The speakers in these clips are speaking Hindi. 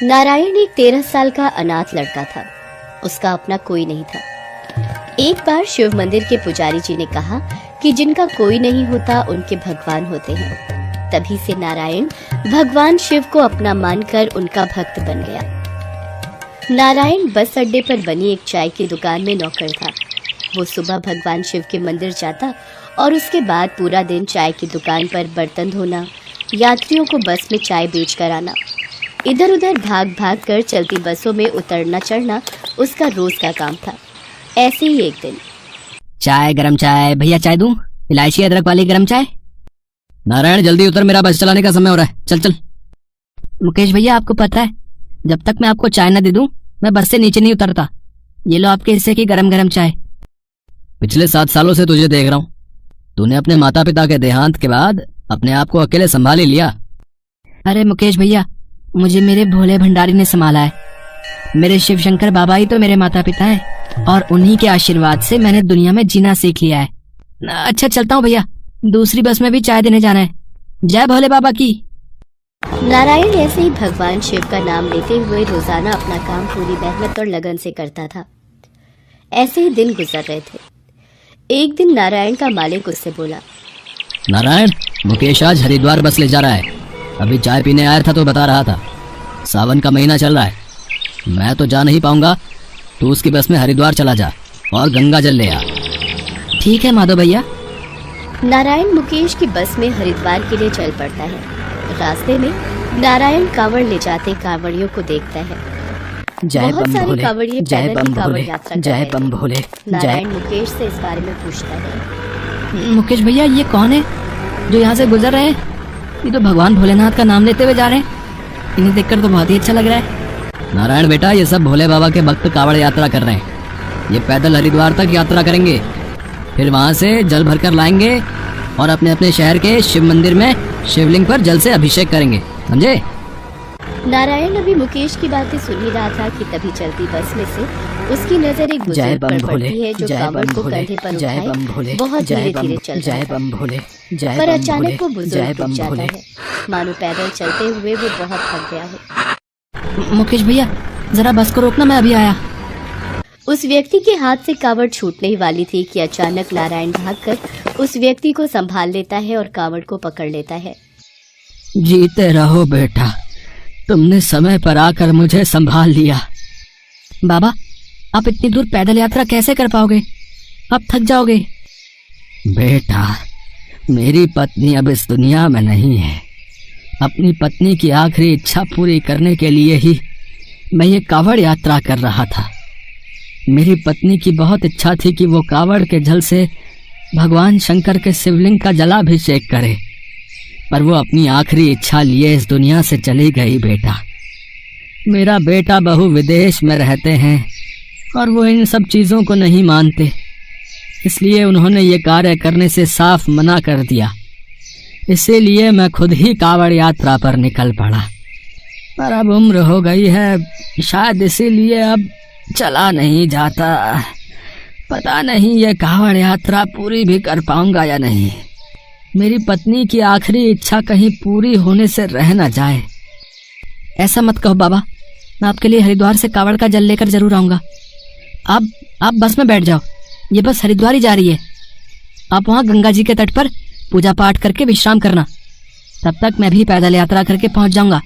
नारायण एक 13 साल का अनाथ लड़का था। उसका अपना कोई नहीं था। एक बार शिव मंदिर के पुजारी जी ने कहा कि जिनका कोई नहीं होता उनके भगवान होते हैं। तभी से नारायण भगवान शिव को अपना मानकर उनका भक्त बन गया। नारायण बस अड्डे पर बनी एक चाय की दुकान में नौकर था। वो सुबह भगवान शिव के मंदिर जाता और उसके बाद पूरा दिन चाय की दुकान पर बर्तन धोना, यात्रियों को बस में चाय बेचकर आना, इधर उधर भाग भाग कर चलती बसों में उतरना चढ़ना उसका रोज का काम था। ऐसे ही एक दिन, चाय, गरम चाय भैया, चाय दूं? इलायची अदरक वाली गरम चाय। नारायण जल्दी उतर, मेरा बस चलाने का समय हो रहा है, चल चल। मुकेश भैया, आपको पता है जब तक मैं आपको चाय न दे दूं मैं बस से नीचे नहीं उतरता। ये लो आपके हिस्से की गरम गरम चाय। पिछले 7 सालों से तुझे देख रहा हूँ। तूने अपने माता पिता के देहांत के बाद अपने आप को अकेले संभाल ही लिया। अरे मुकेश भैया, मुझे मेरे भोले भंडारी ने संभाला है। मेरे शिव शंकर बाबा ही तो मेरे माता पिता हैं और उन्हीं के आशीर्वाद से मैंने दुनिया में जीना सीख लिया है। अच्छा चलता हूँ भैया, दूसरी बस में भी चाय देने जाना है। जय भोले बाबा की। नारायण ऐसे ही भगवान शिव का नाम लेते हुए रोजाना अपना काम पूरी मेहनत और लगन से करता था। ऐसे ही दिन गुजर रहे थे। एक दिन नारायण का मालिक उससे बोला, नारायण, मुकेश आज हरिद्वार बस ले जा रहा है। अभी चाय पीने आया था तो बता रहा था। सावन का महीना चल रहा है, मैं तो जा नहीं पाऊंगा। तू उसकी बस में हरिद्वार चला जा और गंगा जल ले आ। ठीक है माधव भैया। नारायण मुकेश की बस में हरिद्वार के लिए चल पड़ता है। रास्ते में नारायण कांवड़ ले जाते कांवड़ियों को देखता है। जय बहुत बम सारे भोले, कांवड़िए जय पैदल बम ही कांवड़ भोले, यात्रा कर जय रहे बम थे। भोले। नारायण मुकेश से इस बारे में पूछता है। मुकेश भैया, ये कौन है जो यहाँ से गुजर रहे हैं? ये तो भगवान भोलेनाथ का नाम लेते हुए जा रहे हैं। इन्हें देखकर तो बहुत ही अच्छा लग रहा है। नारायण बेटा, ये सब भोले बाबा के भक्त कांवड़ यात्रा कर रहे हैं। ये पैदल हरिद्वार तक यात्रा करेंगे, फिर वहाँ से जल भरकर लाएंगे और अपने अपने शहर के शिव मंदिर में शिवलिंग पर जल से अभिषेक करेंगे, समझे? नारायण अभी मुकेश की बातें सुन ही रहा था कि तभी चलती बस में से उसकी नजर एक बुजुर्ग पर पड़ती है जो कांवड़ को कंधे पर उठाए बहुत धीरे धीरे चल रहा है। पर अचानक वो बुजुर्ग रुक जाता है, मानो पैदल चलते हुए वो बहुत थक गया हो। मुकेश भैया, जरा बस को रोकना, मैं अभी आया। उस व्यक्ति के हाथ से कांवड़ छूटने ही वाली थी कि अचानक नारायण भागकर उस व्यक्ति को संभाल लेता है और कांवड़ को पकड़ लेता है। जीते रहो बेटा, तुमने समय पर आकर मुझे संभाल लिया। बाबा, आप इतनी दूर पैदल यात्रा कैसे कर पाओगे? आप थक जाओगे। बेटा, मेरी पत्नी अब इस दुनिया में नहीं है। अपनी पत्नी की आखिरी इच्छा पूरी करने के लिए ही मैं ये कांवड़ यात्रा कर रहा था। मेरी पत्नी की बहुत इच्छा थी कि वो कांवड़ के जल से भगवान शंकर के शिवलिंग का जलाभिषेक करे, पर वो अपनी आखिरी इच्छा लिए इस दुनिया से चली गई। बेटा, मेरा बेटा बहू विदेश में रहते हैं और वो इन सब चीज़ों को नहीं मानते, इसलिए उन्होंने ये कार्य करने से साफ मना कर दिया। इसीलिए मैं खुद ही कांवड़ यात्रा पर निकल पड़ा, पर अब उम्र हो गई है, शायद इसीलिए अब चला नहीं जाता। पता नहीं ये कांवड़ यात्रा पूरी भी कर पाऊंगा या नहीं। मेरी पत्नी की आखिरी इच्छा कहीं पूरी होने से रह न जाए। ऐसा मत कहो बाबा, मैं आपके लिए हरिद्वार से कांवड़ का जल लेकर जरूर आऊंगा। आप बस में बैठ जाओ, ये बस हरिद्वार ही जा रही है। आप वहाँ गंगा जी के तट पर पूजा पाठ करके विश्राम करना। तब तक मैं भी पैदल यात्रा करके पहुंच जाऊंगा।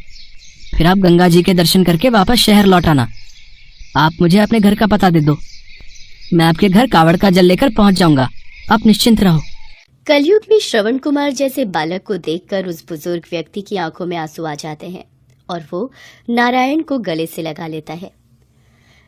फिर आप गंगा जी के दर्शन करके वापस शहर लौट आना। आप मुझे अपने घर का पता दे दो, मैं आपके घर कांवड़ का जल लेकर पहुंच जाऊंगा। आप निश्चिंत रहो। कलयुग में श्रवण कुमार जैसे बालक को देखकर उस बुजुर्ग व्यक्ति की आंखों में आंसू आ जाते हैं और वो नारायण को गले से लगा लेता है।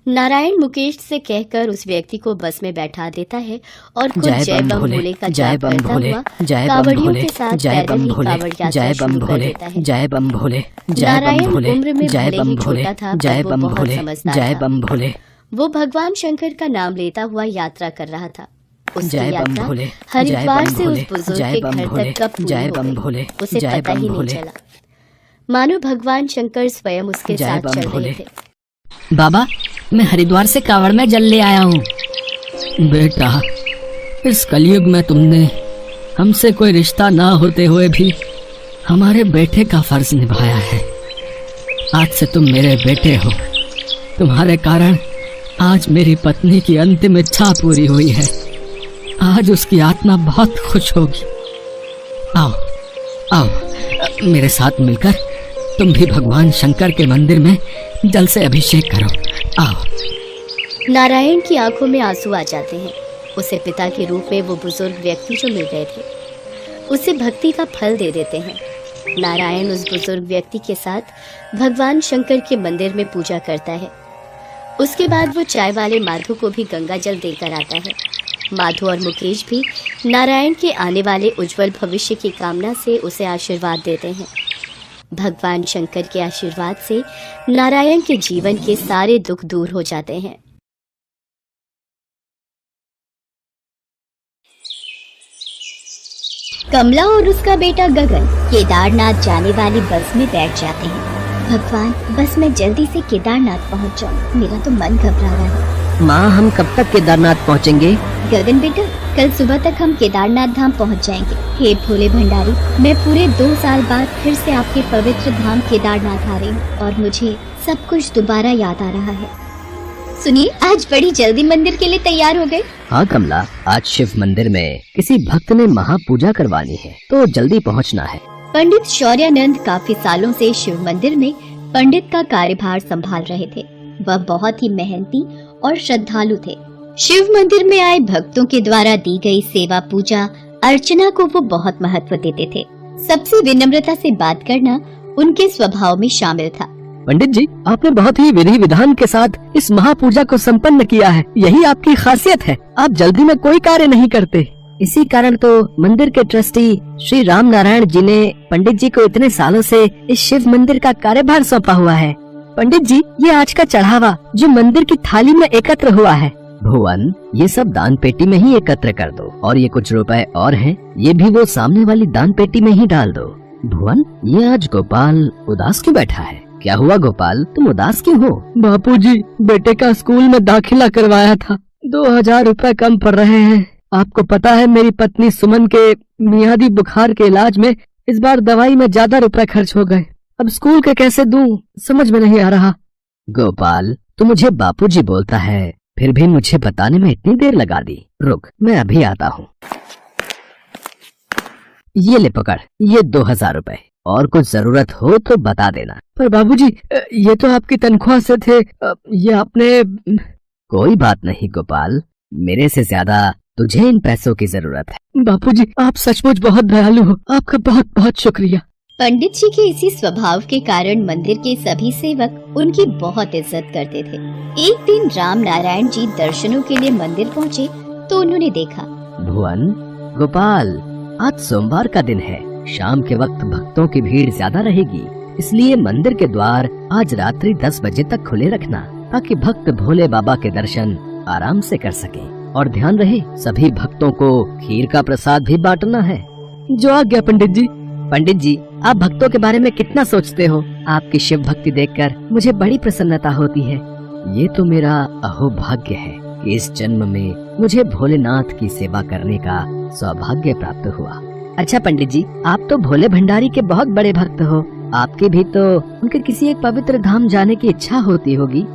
नारायण मुकेश से कहकर उस व्यक्ति को बस में बैठा देता है और खुद जय बम भोले का जाप करता हुआ कांवड़ियों के साथ पैदल ही कांवड़ यात्रा शुरू कर देता है। जय बम भोले, नारायण उम्र में भले ही छोटा था, पर वो बहुत समझदार था। वो भगवान शंकर का नाम लेता हुआ यात्रा कर रहा था। उसकी यात्रा हरिद्वार से उस बुजुर्ग के घर तक कब पूरी हो गई, उसे पता ही नहीं चला। मानो भगवान शंकर स्वयं उसके साथ चल रहे थे। बाबा, मैं हरिद्वार से कांवड़ में जल ले आया हूँ। बेटा, इस कलयुग में तुमने हमसे कोई रिश्ता ना होते हुए भी हमारे बेटे का फर्ज निभाया है। आज से तुम मेरे बेटे हो। तुम्हारे कारण आज मेरी पत्नी की अंतिम इच्छा पूरी हुई है। आज उसकी आत्मा बहुत खुश होगी। आओ आओ, मेरे साथ मिलकर तुम भी भगवान शंकर के मंदिर में जल से अभिषेक करो। आओ। नारायण की आंखों में आंसू आ जाते हैं। उसे पिता के रूप में वो बुजुर्ग व्यक्ति जो मिल गए थे उसे भक्ति का फल दे देते हैं। नारायण उस बुजुर्ग व्यक्ति के साथ भगवान शंकर के मंदिर में पूजा करता है। उसके बाद वो चाय वाले माधु को भी गंगा जल देकर आता है। माधु और मुकेश भी नारायण के आने वाले उज्जवल भविष्य की कामना से उसे आशीर्वाद देते हैं। भगवान शंकर के आशीर्वाद से नारायण के जीवन के सारे दुख दूर हो जाते हैं। कमला और उसका बेटा गगन केदारनाथ जाने वाली बस में बैठ जाते हैं। भगवान, बस मैं जल्दी से केदारनाथ पहुंच जाऊं, मेरा तो मन घबरा रहा है। माँ, हम कब तक केदारनाथ पहुँचेंगे? गगन बेटा, कल सुबह तक हम केदारनाथ धाम पहुंच जाएंगे। हे भोले भंडारी, मैं पूरे 2 साल बाद फिर से आपके पवित्र धाम केदारनाथ आ रही हूँ और मुझे सब कुछ दोबारा याद आ रहा है। सुनिए, आज बड़ी जल्दी मंदिर के लिए तैयार हो गए। हाँ कमला, आज शिव मंदिर में किसी भक्त ने महापूजा करवानी है तो जल्दी पहुँचना है। पंडित शौर्यानंद काफी सालों से शिव मंदिर में पंडित का कार्यभार संभाल रहे थे। वह बहुत ही मेहनती और श्रद्धालु थे। शिव मंदिर में आए भक्तों के द्वारा दी गई सेवा, पूजा अर्चना को वो बहुत महत्व देते थे। सबसे विनम्रता से बात करना उनके स्वभाव में शामिल था। पंडित जी, आपने बहुत ही विधि विधान के साथ इस महापूजा को संपन्न किया है। यही आपकी खासियत है। आप जल्दी में कोई कार्य नहीं करते। इसी कारण तो मंदिर के ट्रस्टी श्री राम नारायण जी ने पंडित जी को इतने सालों से इस शिव मंदिर का कार्यभार सौंपा हुआ है। पंडित जी, ये आज का चढ़ावा जो मंदिर की थाली में एकत्र हुआ है। भुवन, ये सब दान पेटी में ही एकत्र कर दो और ये कुछ रुपए और हैं, ये भी वो सामने वाली दान पेटी में ही डाल दो। भुवन, ये आज गोपाल उदास क्यों बैठा है? क्या हुआ गोपाल, तुम उदास क्यों हो? बापूजी, बेटे का स्कूल में दाखिला करवाया था, 2000 रुपए कम पड़ रहे हैं। आपको पता है मेरी पत्नी सुमन के मियादी बुखार के इलाज में इस बार दवाई में ज्यादा रुपए खर्च हो गए। अब स्कूल के कैसे दूं, समझ में नहीं आ रहा। गोपाल, तू मुझे बापूजी बोलता है, फिर भी मुझे बताने में इतनी देर लगा दी। रुक, मैं अभी आता हूँ। ये ले पकड़, ये 2000 रुपए, और कुछ जरूरत हो तो बता देना। पर बाबूजी, ये तो आपकी तनख्वाह से थे, ये आपने। कोई बात नहीं गोपाल, मेरे से ज्यादा तुझे इन पैसों की जरूरत है। बापूजी, आप सचमुच बहुत दयालु हो, आपका बहुत बहुत शुक्रिया। पंडित जी के इसी स्वभाव के कारण मंदिर के सभी सेवक उनकी बहुत इज्जत करते थे। एक दिन राम नारायण जी दर्शनों के लिए मंदिर पहुँचे तो उन्होंने देखा। भुवन, गोपाल, आज सोमवार का दिन है, शाम के वक्त भक्तों की भीड़ ज्यादा रहेगी, इसलिए मंदिर के द्वार आज रात्रि 10 बजे तक खुले रखना, ताकि भक्त भोले बाबा के दर्शन आराम से कर सके। और ध्यान रहे, सभी भक्तों को खीर का प्रसाद भी बांटना है। जो आज्ञा पंडित जी। पंडित जी, आप भक्तों के बारे में कितना सोचते हो? आपकी शिव भक्ति देखकर मुझे बड़ी प्रसन्नता होती है। ये तो मेरा अहोभाग्य है कि इस जन्म में मुझे भोलेनाथ की सेवा करने का सौभाग्य प्राप्त हुआ। अच्छा पंडित जी, आप तो भोले भंडारी के बहुत बड़े भक्त हो, आपकी भी तो उनके किसी एक पवित्र धाम जाने की इच्छा होती होगी।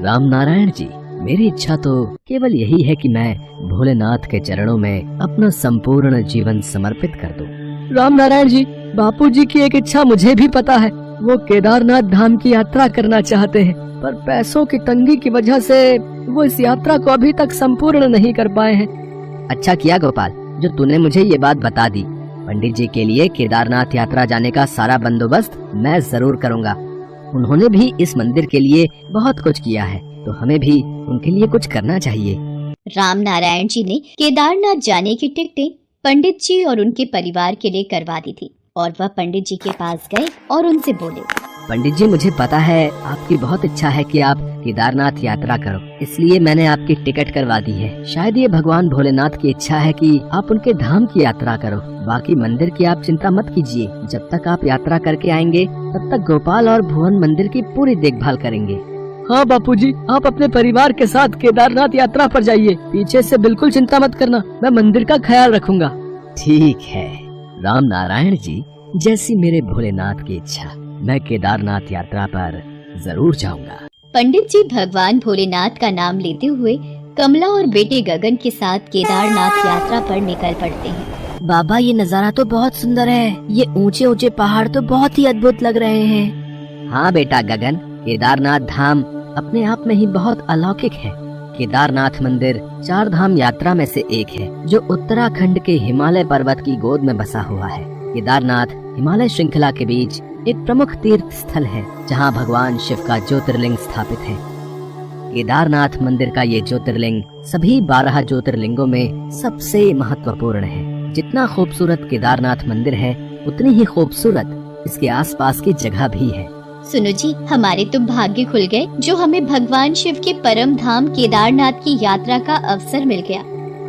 राम नारायण जी, मेरी इच्छा तो केवल यही है कि मैं भोलेनाथ के चरणों में अपना संपूर्ण जीवन समर्पित कर दूं। राम नारायण जी, बापूजी की एक इच्छा मुझे भी पता है। वो केदारनाथ धाम की यात्रा करना चाहते हैं, पर पैसों की तंगी की वजह से वो इस यात्रा को अभी तक संपूर्ण नहीं कर पाए हैं। अच्छा किया गोपाल, जो तूने मुझे ये बात बता दी। पंडित जी के लिए केदारनाथ यात्रा जाने का सारा बंदोबस्त मैं जरूर करूँगा। उन्होंने भी इस मंदिर के लिए बहुत कुछ किया है, तो हमें भी उनके लिए कुछ करना चाहिए। राम नारायण जी ने केदारनाथ जाने की टिकटें पंडित जी और उनके परिवार के लिए करवा दी थी और वह पंडित जी के पास गए और उनसे बोले, पंडित जी, मुझे पता है आपकी बहुत इच्छा है कि आप केदारनाथ यात्रा करो, इसलिए मैंने आपकी टिकट करवा दी है। शायद ये भगवान भोलेनाथ की इच्छा है कि आप उनके धाम की यात्रा करो। बाकी मंदिर की आप चिंता मत कीजिए, जब तक आप यात्रा करके आएंगे तब तक गोपाल और भुवन मंदिर की पूरी देखभाल करेंगे। हाँ बापूजी, आप अपने परिवार के साथ केदारनाथ यात्रा पर जाइए, पीछे से बिल्कुल चिंता मत करना, मैं मंदिर का ख्याल रखूंगा। ठीक है राम नारायण जी, जैसी मेरे भोलेनाथ की इच्छा। मैं केदारनाथ यात्रा पर जरूर जाऊंगा। पंडित जी भगवान भोलेनाथ का नाम लेते हुए कमला और बेटे गगन के साथ केदारनाथ यात्रा पर निकल पड़ते हैं। बाबा ये नज़ारा तो बहुत सुंदर है। ये ऊंचे ऊंचे पहाड़ तो बहुत ही अद्भुत लग रहे हैं। हाँ बेटा गगन, केदारनाथ धाम अपने आप में ही बहुत अलौकिक है। केदारनाथ मंदिर 4 धाम यात्रा में से एक है, जो उत्तराखंड के हिमालय पर्वत की गोद में बसा हुआ है। केदारनाथ हिमालय श्रृंखला के बीच एक प्रमुख तीर्थ स्थल है, जहाँ भगवान शिव का ज्योतिर्लिंग स्थापित है। केदारनाथ मंदिर का ये ज्योतिर्लिंग सभी 12 ज्योतिर्लिंगों में सबसे महत्वपूर्ण है। जितना खूबसूरत केदारनाथ मंदिर है, उतनी ही खूबसूरत इसके आसपास की जगह भी है। सुनो जी, हमारे तो भाग्य खुल गए जो हमें भगवान शिव के परम धाम केदारनाथ की यात्रा का अवसर मिल गया।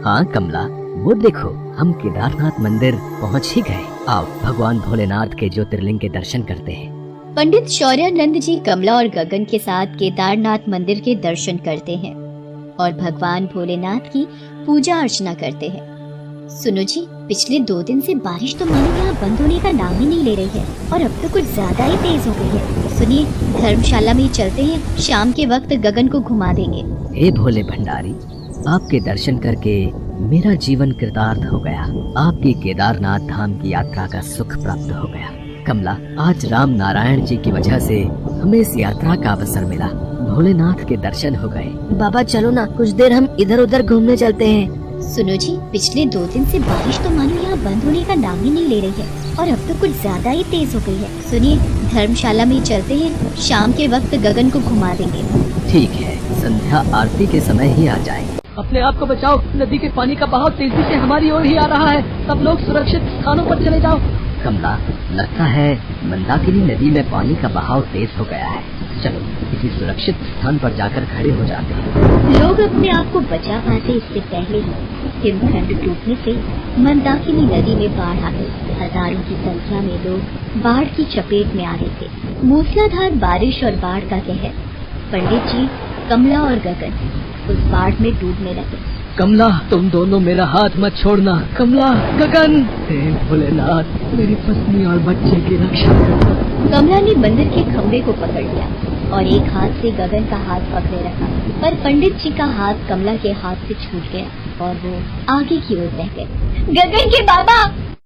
हाँ कमला, वो देखो हम केदारनाथ मंदिर पहुँच ही गए। आओ भगवान भोलेनाथ के ज्योतिर्लिंग के दर्शन करते हैं। पंडित शौर्यानंद जी कमला और गगन के साथ केदारनाथ मंदिर के दर्शन करते हैं और भगवान भोलेनाथ की पूजा अर्चना करते हैं। सुनो जी, पिछले 2 दिन से बारिश तो मानो यहाँ बंद होने का नाम ही नहीं ले रही है और अब तो कुछ ज्यादा ही तेज हो गई है। सुनिए, धर्मशाला में ही चलते हैं, शाम के वक्त गगन को घुमा देंगे। हे भोले भंडारी, आपके दर्शन करके मेरा जीवन कृतार्थ हो गया। आपकी केदारनाथ धाम की यात्रा का सुख प्राप्त हो गया। कमला, आज राम नारायण जी की वजह से हमें इस यात्रा का अवसर मिला। भोलेनाथ के दर्शन हो गए। बाबा चलो ना, कुछ देर हम इधर उधर घूमने चलते हैं। सुनो जी, पिछले 2 दिन से बारिश तो मानो यहाँ बंद होने का नाम ही नहीं ले रही है और अब तो कुछ ज्यादा ही तेज हो गई है। सुनिए, धर्मशाला में ही चलते हैं, शाम के वक्त गगन को घुमा देंगे। ठीक है, संध्या आरती के समय ही आ जाए। अपने आप को बचाओ, नदी के पानी का बहाव तेजी से हमारी ओर ही आ रहा है। सब लोग सुरक्षित स्थानों पर चले जाओ। कमला, लगता है मंदाकिनी नदी में पानी का बहाव तेज हो गया है। चलो किसी सुरक्षित स्थान पर जाकर खड़े हो जाते हैं। लोग अपने आप को बचा पाते इससे पहले ही हिमखंड टूटने से मंदाकिनी नदी में बाढ़ आ गई। हजारों की संख्या में लोग बाढ़ की चपेट में आ गए थे। मूसलाधार बारिश और बाढ़ का कहर। पंडित जी, कमला और गगन उस बाढ़ में डूबने लगे। कमला, तुम दोनों मेरा हाथ मत छोड़ना। कमला, गगन, हे भोलेनाथ, मेरी पत्नी और बच्चे की रक्षा करना। कमला ने मंदिर के खंबे को पकड़ लिया और एक हाथ से गगन का हाथ पकड़े रखा, पर पंडित जी का हाथ कमला के हाथ से छूट गया और वो आगे की ओर बह गए। गगन के बाबा!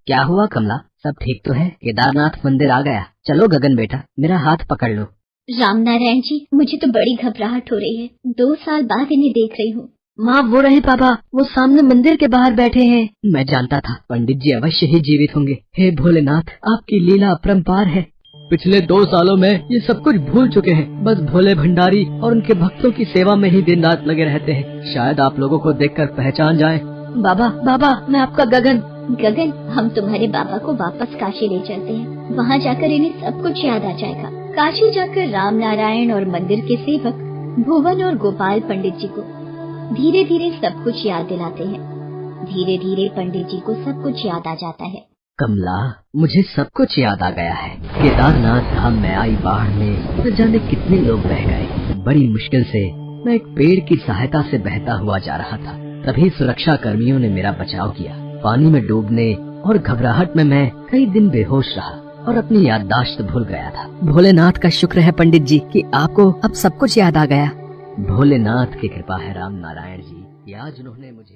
क्या हुआ कमला, सब ठीक तो है? केदारनाथ मंदिर आ गया। चलो गगन बेटा, मेरा हाथ पकड़ लो। राम नारायण जी, मुझे तो बड़ी घबराहट हो रही है। 2 साल बाद इन्हें देख रही हूँ। माँ वो रहे पापा, वो सामने मंदिर के बाहर बैठे हैं। मैं जानता था पंडित जी अवश्य ही जीवित होंगे। हे भोलेनाथ, आपकी लीला अपरंपार है। पिछले 2 सालों में ये सब कुछ भूल चुके हैं। बस भोले भंडारी और उनके भक्तों की सेवा में ही दिन रात लगे रहते हैं। शायद आप लोगों को देखकर पहचान जाएं। बाबा, बाबा, मैं आपका गगन। गगन, हम तुम्हारे बाबा को वापस काशी ले चलते हैं। वहाँ जाकर इन्हें सब कुछ याद आ जाएगा। काशी जाकर राम नारायण और मंदिर के सेवक भुवन और गोपाल पंडित जी को धीरे धीरे सब कुछ याद दिलाते हैं। धीरे धीरे पंडित जी को सब कुछ याद आ जाता है। कमला, मुझे सब कुछ याद आ गया है। केदारनाथ धाम में आई बाढ़ में न जाने कितने लोग बह गए। बड़ी मुश्किल से मैं एक पेड़ की सहायता से बहता हुआ जा रहा था। तभी सुरक्षा कर्मियों ने मेरा बचाव किया। पानी में डूबने और घबराहट में मैं कई दिन बेहोश रहा और अपनी याददाश्त भूल गया था। भोलेनाथ का शुक्र है पंडित जी कि आपको अब सब कुछ याद आ गया। भोलेनाथ की कृपा है राम नारायण जी कि आज उन्होंने मुझे